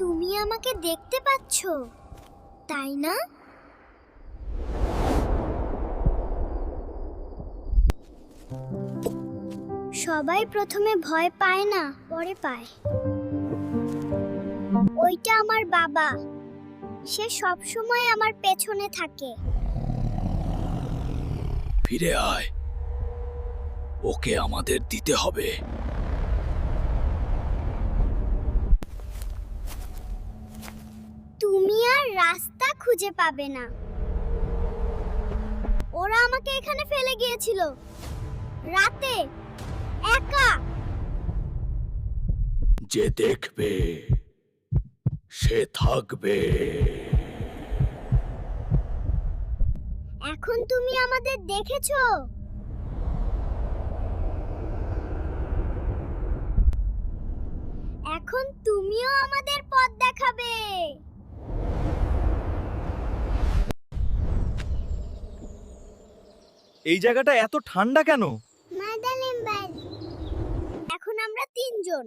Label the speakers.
Speaker 1: তুমি আমাকে দেখতে পাচ্ছ, তাই না? সবাই প্রথমে ভয় পায় না, পরে পায়। ওইটা আমার বাবা, সে সব সময় আমার পেছনে থাকে।
Speaker 2: ফিরে আয়, ওকে আমাদের দিতে হবে।
Speaker 1: তুমি আর রাস্তা খুঁজে পাবে না। ওরা আমাকে এখানে ফেলে গিয়েছিল রাতে, একা।
Speaker 2: যে দেখবে সে থাকবে।
Speaker 1: এখন তুমি আমাদের দেখেছো, এখন তুমিও আমাদের পথ দেখাবে।
Speaker 3: এই জায়গাটা এত ঠান্ডা কেন?
Speaker 1: এখন আমরা তিনজন।